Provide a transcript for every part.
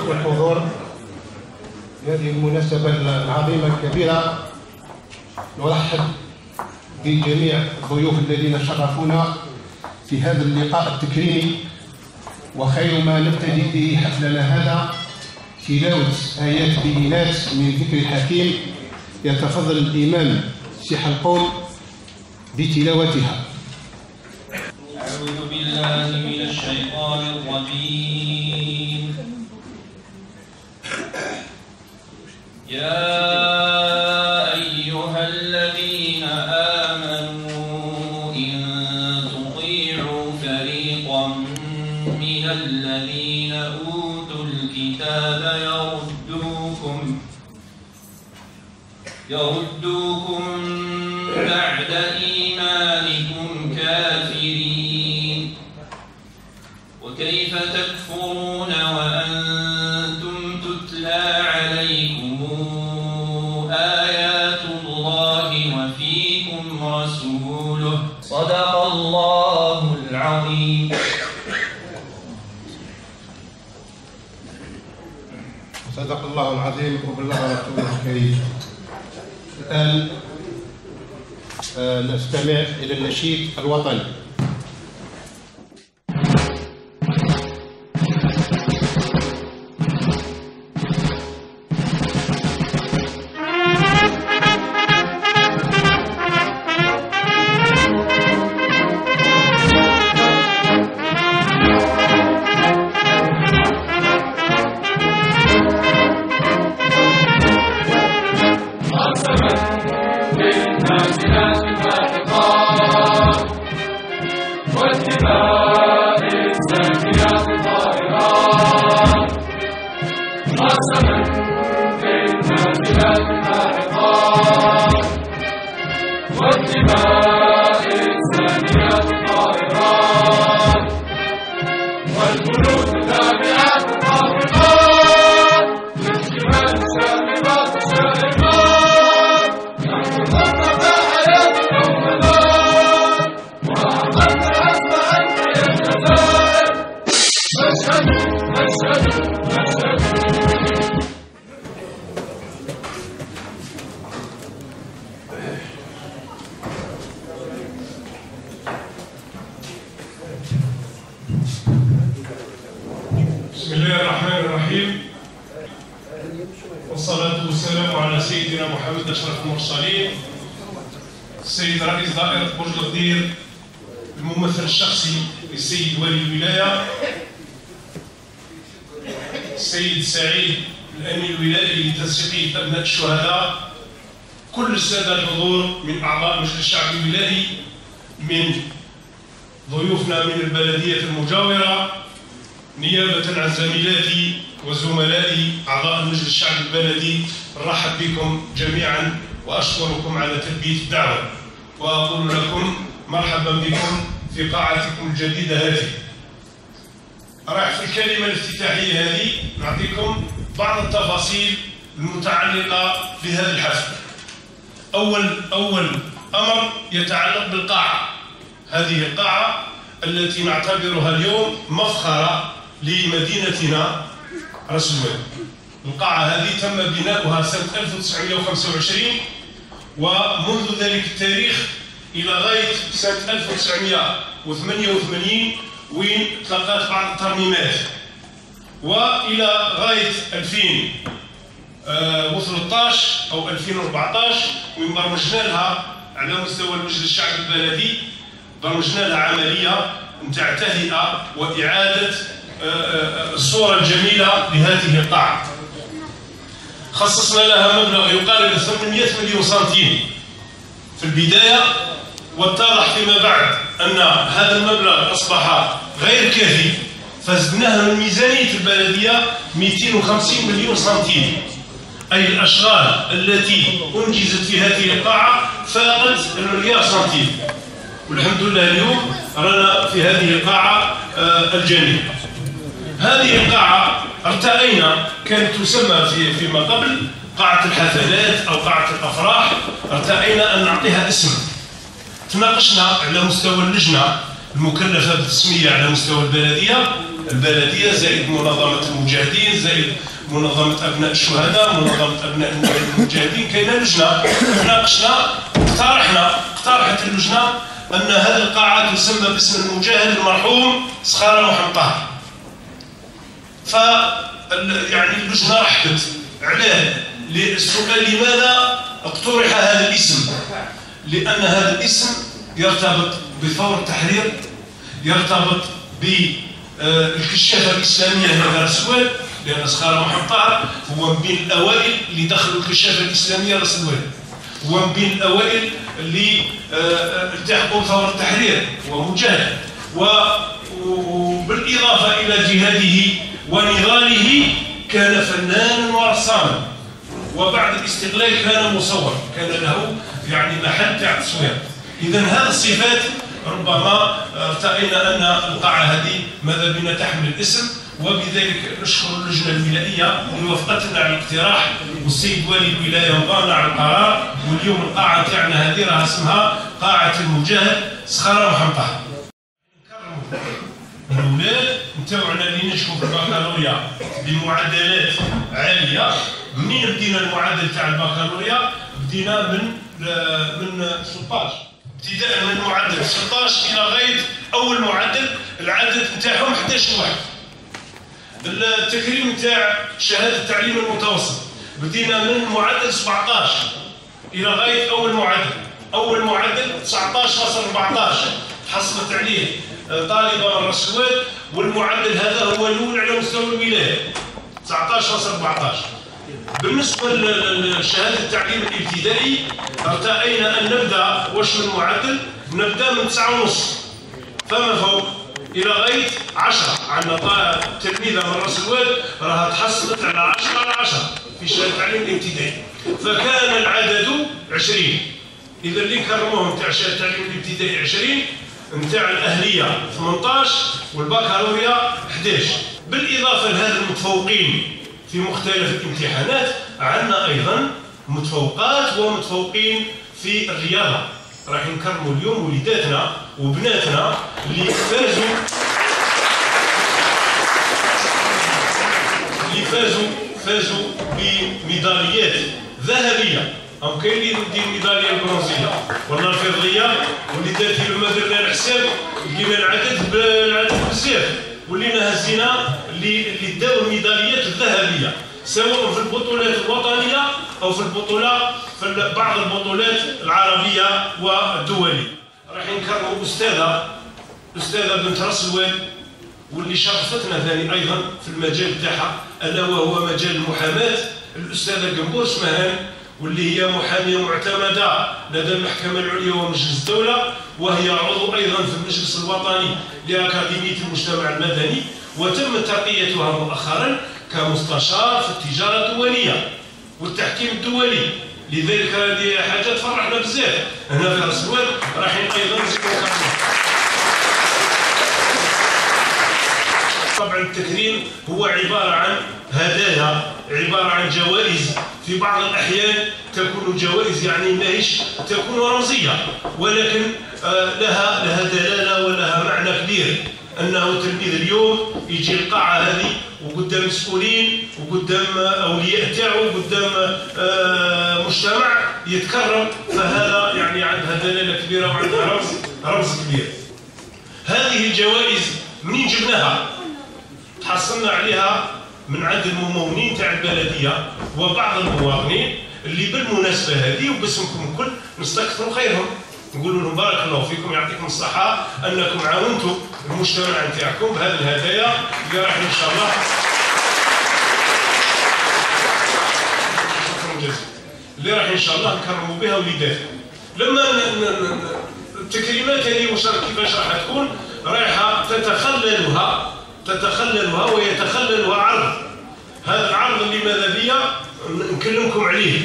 والحضور بهذه المناسبة العظيمة الكبيرة. نرحب بجميع الضيوف الذين شرفونا في هذا اللقاء التكريمي، وخير ما نبتدئ به حفلنا هذا تلاوة آيات بينات من ذكر الحكيم. يتفضل الإمام سي حلقون بتلاوتها. أعوذ بالله من الشيطان الرجيم. يا أيها الذين آمنوا إن تطيعوا فريقا من الذين أوتوا الكتاب يردوكم بعد إيمانكم كافرين. وكيف تكفرون وأنتم تتلى عليكم آيات الله وفيكم رسوله. صدق الله العظيم. صدق الله العظيم وبلغ رسوله الكريم. الآن نستمع إلى النشيد الوطني. بسم الله الرحمن الرحيم، والصلاة والسلام على سيدنا محمد أشرف المرسلين، السيد رئيس دائرة برج القدير، الممثل الشخصي للسيد ولي الولاية، السيد سعيد الأمين الولائي لتنسيقية أبناء الشهداء، كل السادة الحضور من أعضاء مجلس الشعب الولائي، من ضيوفنا من البلدية المجاورة، نيابة عن زميلاتي وزملائي أعضاء المجلس الشعبي البلدي، نرحب بكم جميعا وأشكركم على تلبية الدعوة، وأقول لكم مرحبا بكم في قاعتكم الجديدة هذه. راح في الكلمة الافتتاحية هذه نعطيكم بعض التفاصيل المتعلقة بهذا الحفل. أول أمر يتعلق بالقاعة. هذه القاعة التي نعتبرها اليوم مفخرة لمدينتنا راس الوادي. القاعة هذه تم بناؤها سنة 1925، ومنذ ذلك التاريخ إلى غاية سنة 1988 وين تلقات بعض الترميمات، وإلى غاية 2013 أو 2014 وين برمجنا لها على مستوى المجلس الشعبي البلدي، برمجنا لها عملية نتاع تهيئة وإعادة الصورة الجميلة لهذه القاعة. خصصنا لها مبلغ يقارب 800 مليون سنتيم في البداية، واتضح فيما بعد أن هذا المبلغ أصبح غير كافي، فزدناها من ميزانية البلدية 250 مليون سنتيم، أي الأشغال التي أنجزت في هذه القاعة فاقت المليار سنتيم. والحمد لله اليوم رانا في هذه القاعة الجميلة. هذه القاعة ارتأينا كانت تسمى فيما قبل قاعة الحفلات أو قاعة الأفراح، ارتأينا أن نعطيها اسم. تناقشنا على مستوى اللجنة المكلفة بالتسمية على مستوى البلدية، البلدية، زائد منظمة المجاهدين، زائد منظمة أبناء الشهداء، منظمة أبناء المجاهدين. كاينة لجنة ناقشنا، اقترحت اللجنة أن هذه القاعة تسمى باسم المجاهد المرحوم سخارة محمد طاهر. يعني اللجنة رحبت. علاه؟ للسؤال لماذا اقترح هذا الاسم؟ لأن هذا الاسم يرتبط بثورة التحرير، يرتبط بالكشافة الإسلامية لدار السواد، لأن سخارة محمد طاهر هو من بين الأوائل اللي دخلوا الكشافة الإسلامية للسواد، هو من بين الأوائل اللي التحقوا بثورة التحرير، هو مجاهد، وبالإضافة إلى جهاده ونضاله كان فنانا ورساما، وبعد الاستقلال كان مصور، كان له يعني محل تاع التصوير. إذا هذه الصفات ربما ارتأينا أن القاعة هذه ماذا بنا تحمل الاسم، وبذلك نشكر اللجنة الولائية اللي وافقتنا على الاقتراح، والسيد والي الولاية وضعنا على القرار، واليوم القاعة تاعنا هذه راها اسمها قاعة المجاهد سخارة محمد طاهر. الأولاد نتاعنا اللي نجحوا في البكالوريا بمعدلات عالية. منين بدينا المعدل تاع البكالوريا؟ بدينا من 16، ابتداء من المعدل 16 الى غايه اول معدل العدد نتاعهم 11 واحد. التكريم نتاع شهاده التعليم المتوسط بدينا من المعدل 17 الى غايه اول معدل 19.14 حصلت عليه طالبه من راس السواد، والمعدل هذا هو الاول على مستوى الولايه 19.14. بالنسبة لشهادة التعليم الابتدائي ارتأينا أن نبدأ واش من معدل؟ نبدأ من 9.5 فما فوق إلى غاية 10. عندنا تلميذة من راس الواد راها تحصلت على 10 في شهادة التعليم الابتدائي، فكان العدد 20. إذا اللي كرموهم نتاع شهادة التعليم الابتدائي 20، نتاع الأهلية 18، والبكالوريا 11. بالإضافة لهذا المتفوقين في مختلف الامتحانات عندنا أيضا متفوقات ومتفوقين في الرياضة. راح نكرموا اليوم وليداتنا وبناتنا اللي فازوا بميداليات ذهبية، أو كاين اللي يدير ميدالية برونزية ولا الفضية. وليداتي لما درنا الحساب لقينا العدد بزاف، ولينا هزينا اللي داو الميداليات الذهبيه سواء في البطولات الوطنيه او في بعض البطولات العربيه والدوليه. راح نكرموا استاذه بنت راس الواد، واللي شرفتنا ثاني ايضا في المجال تاعها الا وهو مجال المحاماه، الاستاذه قنبوس مهان، واللي هي محاميه معتمده لدى المحكمه العليا ومجلس الدوله، وهي عضو ايضا في المجلس الوطني لاكاديميه المجتمع المدني، وتم ترقيتها مؤخرا كمستشار في التجاره الدوليه والتحكيم الدولي. لذلك هذه حاجه تفرحنا بزاف هنا في راس الواد. راح ايضا نزيدوا. طبعا التكريم هو عباره عن هدايا، عباره عن جوائز، في بعض الاحيان تكون جوائز يعني ماهيش تكون رمزيه، ولكن لها دلاله ولها معنى كبير. انه تلميذ اليوم يجي القاعه هذه وقدام مسؤولين وقدام اولياء تاعو وقدام مجتمع يتكرم، فهذا يعني عندها دلاله كبيره وعندها رمز كبير. هذه الجوائز منين جبناها؟ تحصلنا عليها من عند الممولين تاع البلديه وبعض المواطنين اللي بالمناسبه هذه وباسمكم الكل نستكثروا خيرهم، نقولوا لهم بارك الله فيكم يعطيكم الصحه انكم عاونتوا المجتمع نتاعكم بهذه الهدايا اللي راح ان شاء الله اللي راح ان شاء الله نكرموا بها وليداتنا. لما التكريمات هذه كيفاش راح تكون؟ رايحه تتخللها ويتخللها عرض. هذا العرض اللي ماذا بيا نكلمكم عليه.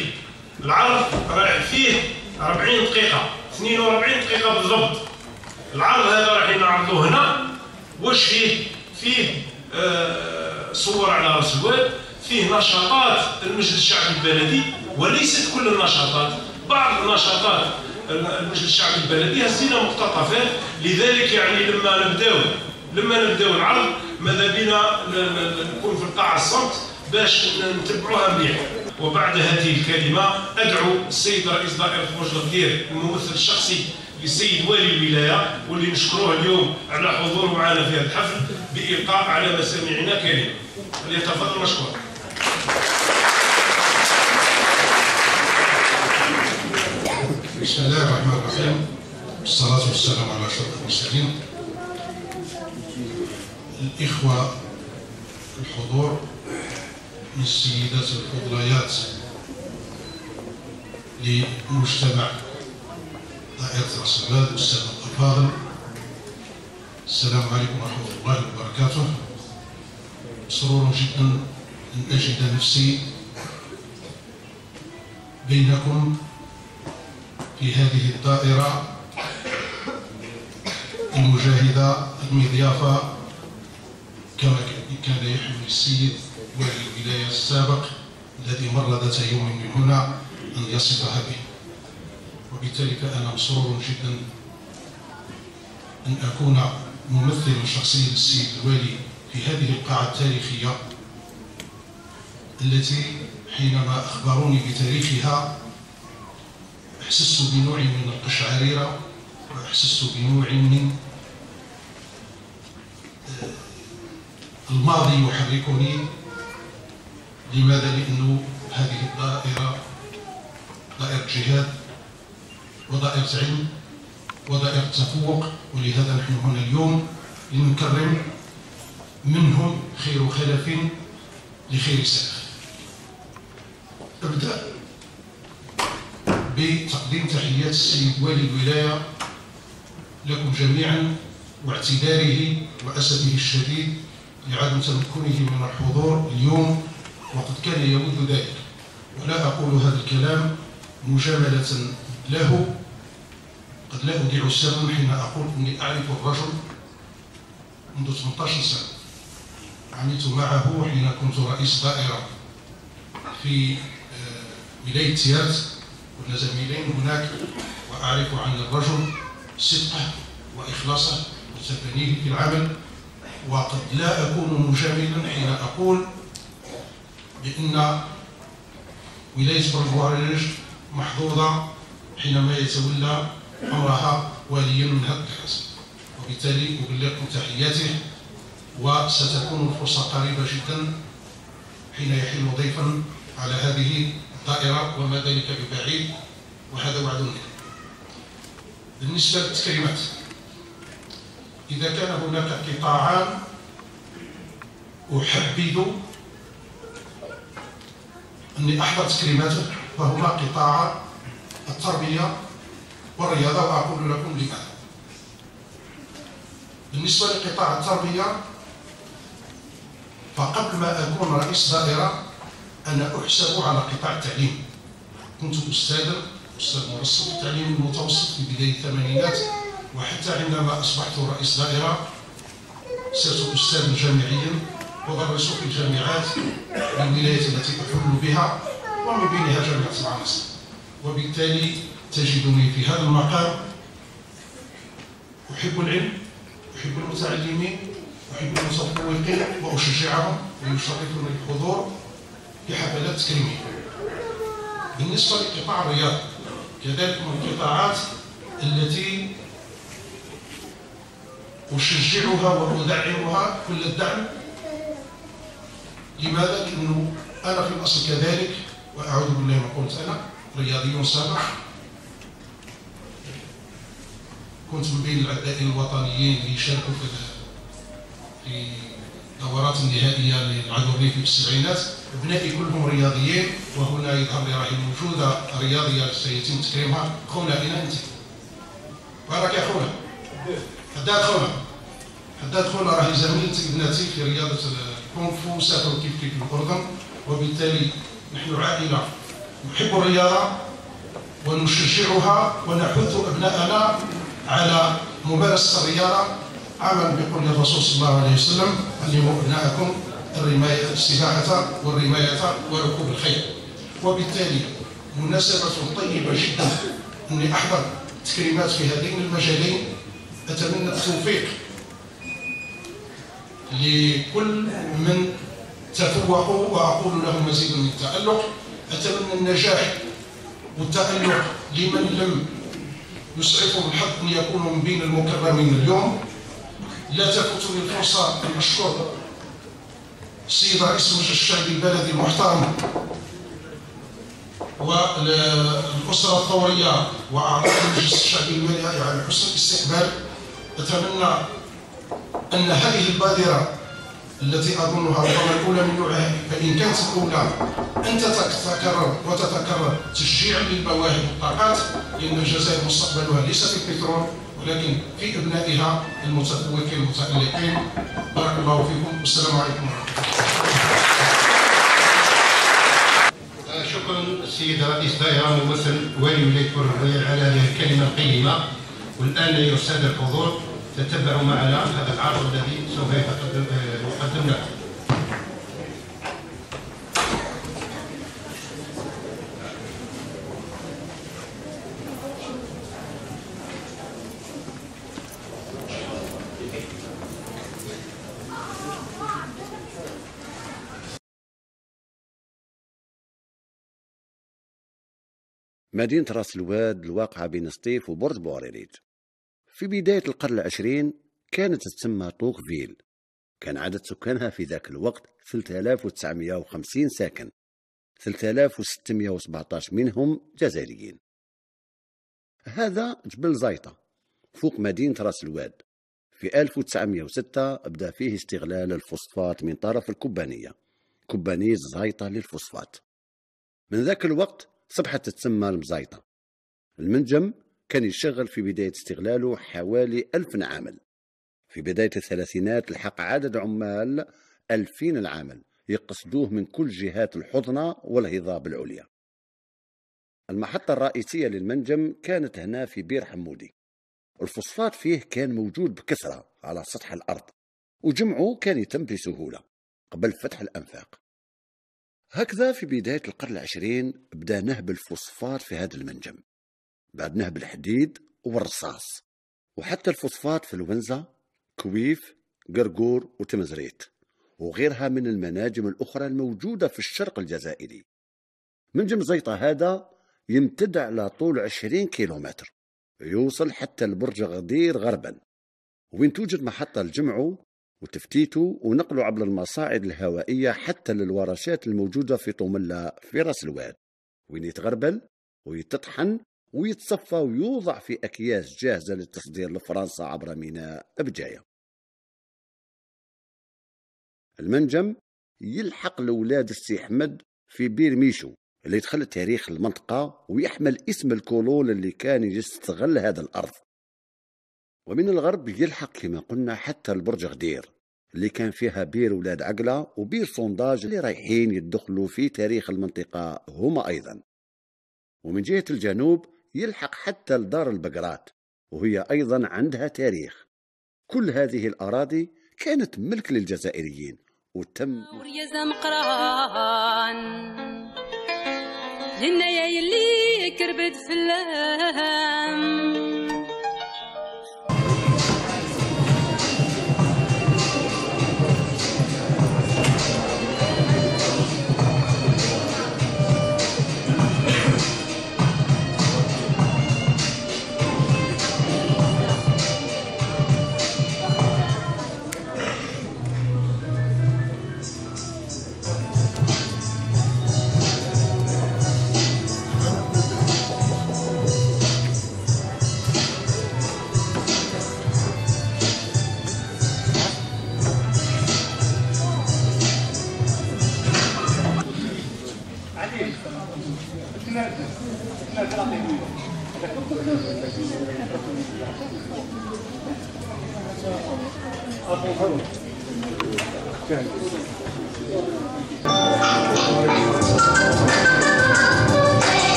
العرض رايح فيه 40 دقيقة 42 دقيقة بالضبط. العرض هذا راح نعرضوه هنا. واش فيه صور على راس الواد، فيه نشاطات المجلس الشعبي البلدي، وليست كل النشاطات، بعض النشاطات المجلس الشعبي البلدي هزينا مقتطفات. لذلك يعني لما نبداو العرض ماذا بينا نكون في القاعة الصمت باش نتبعوها مليح. وبعد هذه الكلمة أدعو السيد رئيس دائرة برج الغدير الممثل الشخصي للسيد والي الولاية واللي نشكروه اليوم على حضوره معنا في هذا الحفل بإلقاء على مسامعنا كلمة. فليتفضل مشكور. بسم الله الرحمن الرحيم، والصلاة والسلام على أشرف المرسلين. الإخوة الحضور من السيدات الفضليات لمجتمع دائرة راس البال والسادة الأفاضل، السلام عليكم ورحمة الله وبركاته. مسرور جدا أن أجد نفسي بينكم في هذه الدائرة المجاهدة المضيافة كما كان يحمل السيد والي الولاية السابق الذي مر ذات يوم من هنا أن يصفها به. وبالتالي فأنا مسرور جدا أن أكون ممثلا شخصيا للسيد الوالي في هذه القاعة التاريخية التي حينما أخبروني بتاريخها أحسست بنوع من القشعريرة وأحسست بنوع من الماضي يحركني. لماذا؟ لأنه هذه الدائرة دائرة جهاد ودائرة علم ودائرة تفوق، ولهذا نحن هنا اليوم لنكرم منهم خير خلف لخير سلف. أبدأ بتقديم تحيات السيد والي الولاية لكم جميعا واعتذاره وأسفه الشديد لعدم تمكنه من الحضور اليوم وقد كان يود ذلك. ولا أقول هذا الكلام مجاملة له، قد لا أودع السر حين أقول أني أعرف الرجل منذ 18 سنة. عملت معه حين كنت رئيس دائرة في ولاية تيارت، كنا زميلين هناك، وأعرف عن الرجل صدقه وإخلاصه وتفانيه في العمل. وقد لا أكون مجاملا حين أقول بأن ولاية برج العريش محظوظة حينما يتولى أمرها واليا من هذا الحزب. وبالتالي أبلغكم تحياته، وستكون الفرصة قريبة جدا حين يحل ضيفا على هذه الدائرة وما ذلك ببعيد، وهذا وعد منه. بالنسبة للتكريمات، إذا كان هناك قطاعان أحبذ أني أحضر تكريماته فهما قطاع التربية والرياضة، وأقول لكم لماذا. بالنسبة لقطاع التربية، فقبل ما أكون رئيس دائرة أنا أحسب على قطاع التعليم. كنت أستاذ مرصد التعليم المتوسط في بداية الثمانينات، وحتى عندما أصبحت رئيس دائرة صرت أستاذا جامعيا أدرس في الجامعات الولايات التي أحل بها ومن بينها جامعة العناصر. وبالتالي تجدني في هذا المقام أحب العلم، أحب المتعلمين، أحب المتفوقين، وأشجعهم ويشرفني الحضور في حفلات تكريمية. بالنسبة لقطاع الرياضة كذلك من القطاعات التي أشجعها وأدعمها كل الدعم. لماذا؟ لأنه أنا في الأصل كذلك، وأعوذ بالله ما قلت، أنا رياضي سابق، كنت من بين العدائين الوطنيين اللي شاركوا في الدورات النهائية للعذوري في السبعينات. ابنائي كلهم رياضيين، وهنا يظهر لي راهي موجودة رياضية سيتم تكريمها. خونا أين أنت؟ بارك يا خونا. حداد خونا راهي زميلة ابنتي في رياضة الكونغ فو، سافروا كيف في الأردن. وبالتالي نحن عائلة نحب الرياضة ونشجعها ونحث أبناءنا على ممارسة الرياضة، عملا بقول الرسول صلى الله عليه وسلم: علموا أبناءكم الرماية، السباحة والرماية وركوب الخيل. وبالتالي مناسبة طيبة جدا أني أحضر تكريمات في هذين المجالين. أتمنى التوفيق لكل من تفوقوا وأقول لهم مزيد من التألق. أتمنى النجاح والتألق لمن لم يسعفهم الحظ أن يكونوا من بين المكرمين اليوم. لا تفوتني الفرصة أن أشكر السيد رئيس المجلس الشعبي البلدي المحترم والأسرة الثورية وأعضاء المجلس الشعبي المالي على حسن الاستقبال. أتمنى أن هذه البادرة التي أظنها ربما الأولى من نوعها، فإن كانت الأولى أن تتكرر وتتكرر تشجيعا للمواهب والطاقات، لأن الجزائر مستقبلها ليس في البترول ولكن في أبنائها المتفوقين المتألقين. بارك الله فيكم والسلام عليكم ورحمة الله. شكرا السيد رئيس دائرة ممثل والي ولاية بور على هذه الكلمة القيمة. والآن أيها السادة الحضور تتبعوا معنا هذا العرض الذي سوف يقدم لكم. مدينة راس الواد الواقعة بين سطيف وبورد بوعريريج. في بداية القرن العشرين كانت تسمى طوغفيل. كان عدد سكانها في ذاك الوقت 3950 ساكن، 3617 منهم جزائريين. هذا جبل زيطة فوق مدينة راس الواد. في 1906 بدأ فيه استغلال الفوسفات من طرف الكوبانية، كوبانية زيطة للفوسفات. من ذاك الوقت صبحت تتسمى المزيطة. المنجم كان يشغل في بداية استغلاله حوالي 1000 عامل. في بداية الثلاثينات لحق عدد عمال 2000 العامل يقصدوه من كل جهات الحضنة والهضاب العليا. المحطة الرئيسية للمنجم كانت هنا في بير حمودي. الفوسفات فيه كان موجود بكثرة على سطح الأرض، وجمعه كان يتم بسهولة قبل فتح الأنفاق. هكذا في بداية القرن العشرين بدأ نهب الفوسفات في هذا المنجم، بعد نهب الحديد والرصاص، وحتى الفوسفات في الونزة، كويف، قرقور وتمزريت وغيرها من المناجم الأخرى الموجودة في الشرق الجزائري. منجم زيطة هذا يمتد على طول 20 كيلومتر، يوصل حتى البرج غدير غربا، وين توجد محطة لجمعه وتفتيته ونقله عبر المصاعد الهوائية حتى للورشات الموجودة في طوملة في راس الواد، وين يتغربل ويتطحن ويتصفى ويوضع في أكياس جاهزة للتصدير لفرنسا عبر ميناء بجاية. المنجم يلحق لولاد السي أحمد في بير ميشو اللي دخل تاريخ المنطقة ويحمل اسم الكولون اللي كان يستغل هذا الأرض. ومن الغرب يلحق كما قلنا حتى البرج غدير اللي كان فيها بير ولاد عقلة وبير صونداج اللي رايحين يدخلوا في تاريخ المنطقة هما أيضا. ومن جهة الجنوب يلحق حتى لدار البقرات وهي أيضا عندها تاريخ. كل هذه الأراضي كانت ملك للجزائريين وتم لنا يلي كربت في اللام.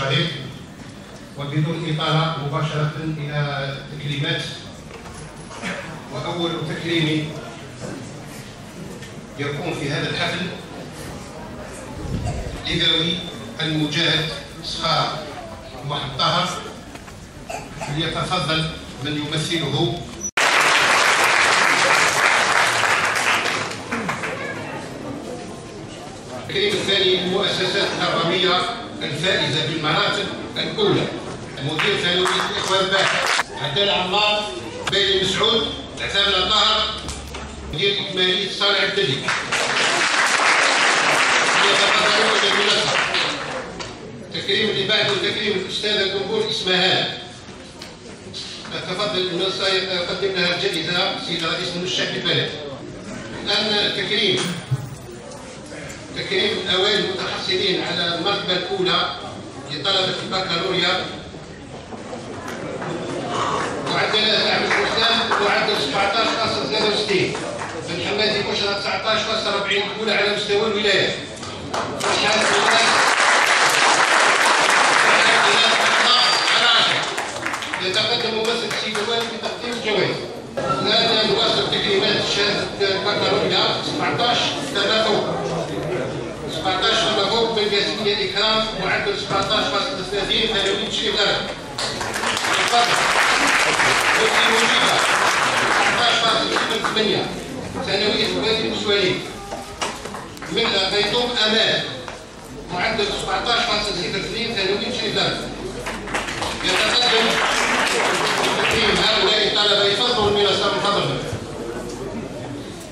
المشاهير. وبدون إطالة مباشرة إلى التكريمات. وأول تكريم يكون في هذا الحفل لذوي المجاهد صخار محمد طاهر، فليتفضل من يمثله. التكريم الثاني المؤسسات الحرامية الفائزة بالمراتب الأولى: مدير ثانوية الإخوان الباحث عبدالله عمار، بيلي مسعود، عثمان الطاهر، مدير إكمالية صالح الدلي. يتفضلون بالمناسبة. التكريم اللي بعده تكريم الأستاذة جمهور إسماهان. تفضل المنصة يقدم لها الجائزة السيد رئيس مجلس الشعب البلدي. الآن تكريم الأوائل المتحصلين على المرتبة الأولى لطلبة البكالوريا. معدلات عام الإسلام معدل 17.63، بن حمادي بشرى 19.40 الأولى على مستوى الولاية. يتقدم ممثل السيد الوالي بتقديم الجوائز. الآن نواصل تكريمات شهادة البكالوريا 17 فما فوق. 17 فما فوق بالجاسمية الإكرام معدل 17.30 ثانوية تشريف الأرض. تفضل. مفتي وجيبة 19.08 ثانوية الوادي المسوالين. من بيتوم أمان معدل 17.02 ثانوية تشريف الأرض. يتقدم بتكريم هؤلاء الطلبة. يفضلوا المنصة من فضلهم.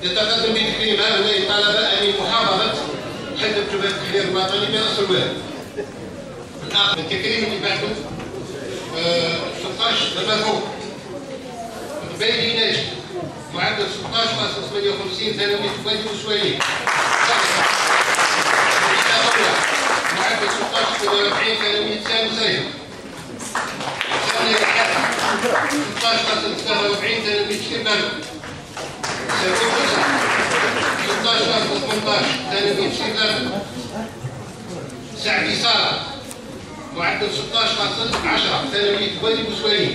يتقدم بتكريم هؤلاء الطلبة أمين محافظة حزب جبهة التحرير الوطني بأس الوالد. الآخر التكريم اللي بعده 16 فما فوق. بيلي ناجي معدل 16.58 ثانوية الوادي والسوالين. معدل 16.40 ثانوية سامي سيد. ثانية الحالة 16.43 ثانوية شيبان. سبيل وسع 16.18 ثانوية شيبان. سعدي سارة معدل 16.10 ثانوية الوادي والسوالين.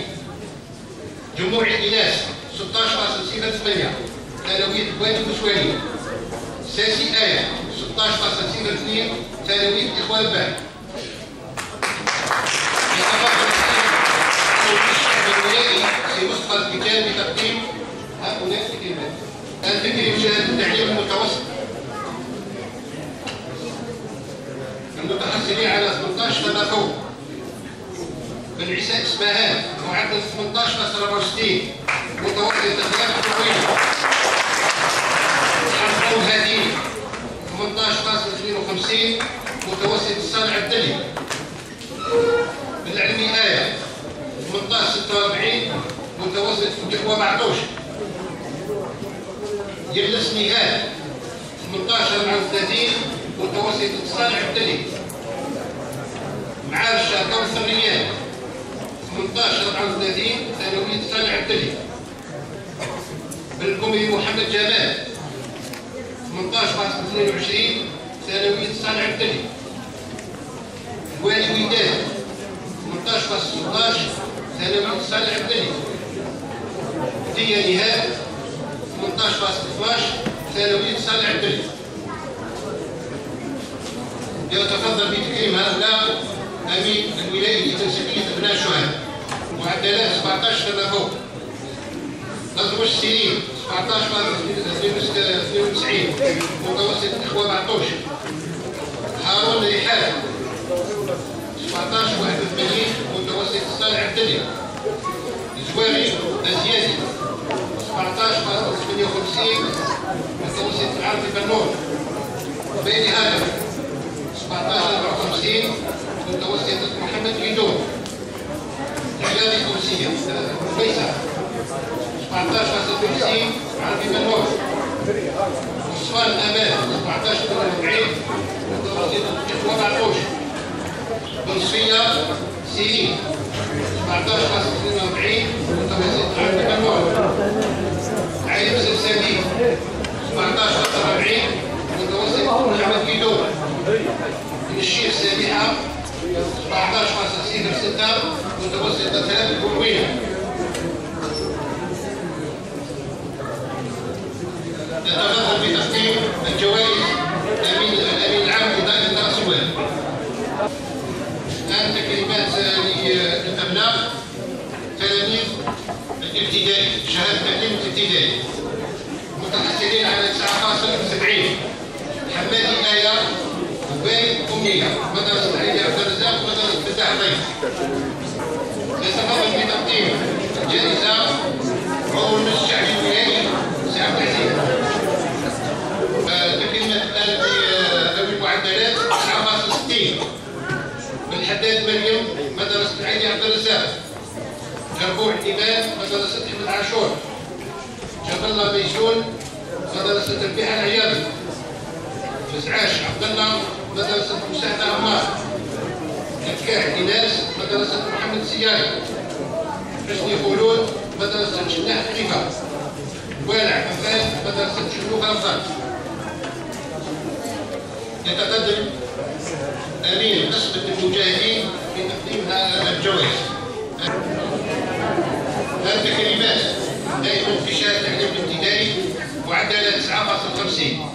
جموع الإناث 16.08 ثانوية الوادي والسوالين. ساسي آية 16.02 ثانوية الإخوان الباحث. في مسقط الكتاب بتقديم هؤلاء الكلمات. التكريم شهادة التعليم المتوسط المتحصلين على 18 فما فوق. بن عيسى إسماهان معدل 18.64 متوسط التدريب طويل. حمد هادي 18.52 متوسط الصانع الدلي. بالعلمي آية 18.46 متوسط الإخوة معطوش. يلس نهاد 18.34 متوسط الصانع الدلي. معاشة كوثر ريال 18.34 ثانوية الصانع الدلي. بالكومي محمد جمال 18.22 ثانوية الصانع الدلي. والي وداد 18.16 ثانوية الصانع الدلي. ديا نهاد 18.12 ثانوية الصانع الدلي. يتفضل بتكريم هؤلاء أمين الولاية لتنسيقية أبناء الشهداء. معدلات 17 فما فوق. نظم السنين 17.92 متوسط الإخوة معطوش. هارون ريحان 17.81 متوسط الصانع الدلي. زواري أزيادي 17.58 متوسط العربي بنور. بيني هذا 17.54 متوسط محمد بيدون. إعلامي كرسية فيصل 17.56 عربي بنور. أسوان أمان 17.40 متوسط الإخوة معطوش. بنصفية سيرين 17.42 متوسط العربي بنور. عين سلسلي 17.40 متوسط محمد بيدون. من الشيخ سامحة 17.06 متوسطة الكروية. يتفضل بتقديم الجوائز الأمين العام لدائرة رأس الواد. الآن تكريمات للأبناء تلاميذ الابتدائي، شهادة تعليم الابتدائي متحصلين على 9.70. حمادي آية وباي أمنية، مدرسة علي عبد الرزاق ومدرسة فتاح ضيف. يتفضل بتقديم الجائزة عضو المجلس الشعبي الولايي سي عبد العزيز. تكريمات الآن ذوي المعدلات 9.60. بالحداد مريم مدرسة علي عبد الرزاق. جربوع الإمام مدرسة أحمد عاشور. جاب الله ميسون مدرسة البيحة العياضي. فزعاش عبد الله مدرسة مساعدة عمار. كتكاح إناس مدرسة محمد السياري. حسني خلود مدرسة شناح خليفة. والع عفان مدرسة شنوخ رمضان. يتقدم أمين قسمة المجاهدين في تقديم الجوائز. التكريمات دائما في شهادة التعليم الابتدائي معدلات 9.50.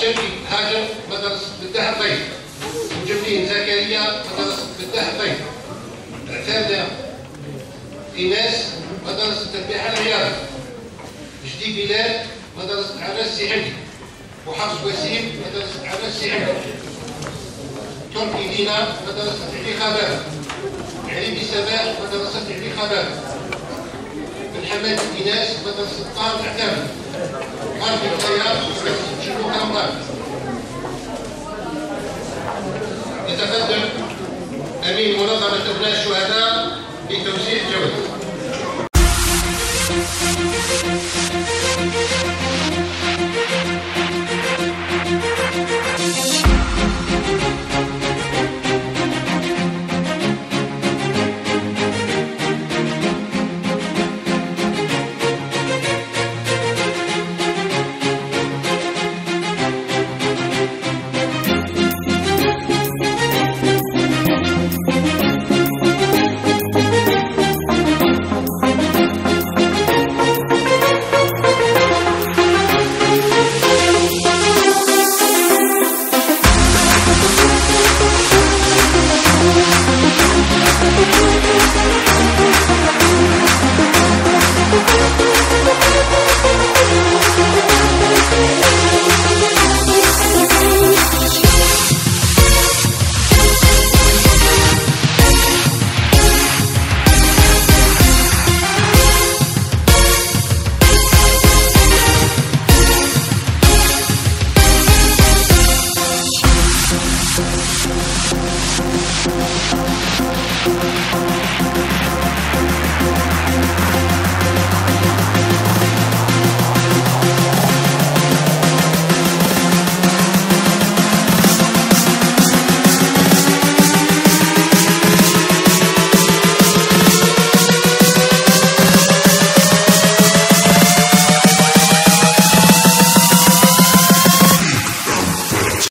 شركة هاجر مدرسة فتاح الضيف. مجملين زكريا مدرسة فتاح الضيف. العتامدة إيناس مدرسة البيحة العياضي. جدي بلال مدرسة عباس سي عمري. وحفص وسيم مدرسة عباس سي عمري. تركي دينا مدرسة علي خباب. علي سماح مدرسة علي خباب. الحماد إيناس مدرسة طارق عتامي. غرب الخيار مدرسة شنوخ رمضان. يتقدم أمين منظمة أبناء الشهداء لتوزيع الجوائز.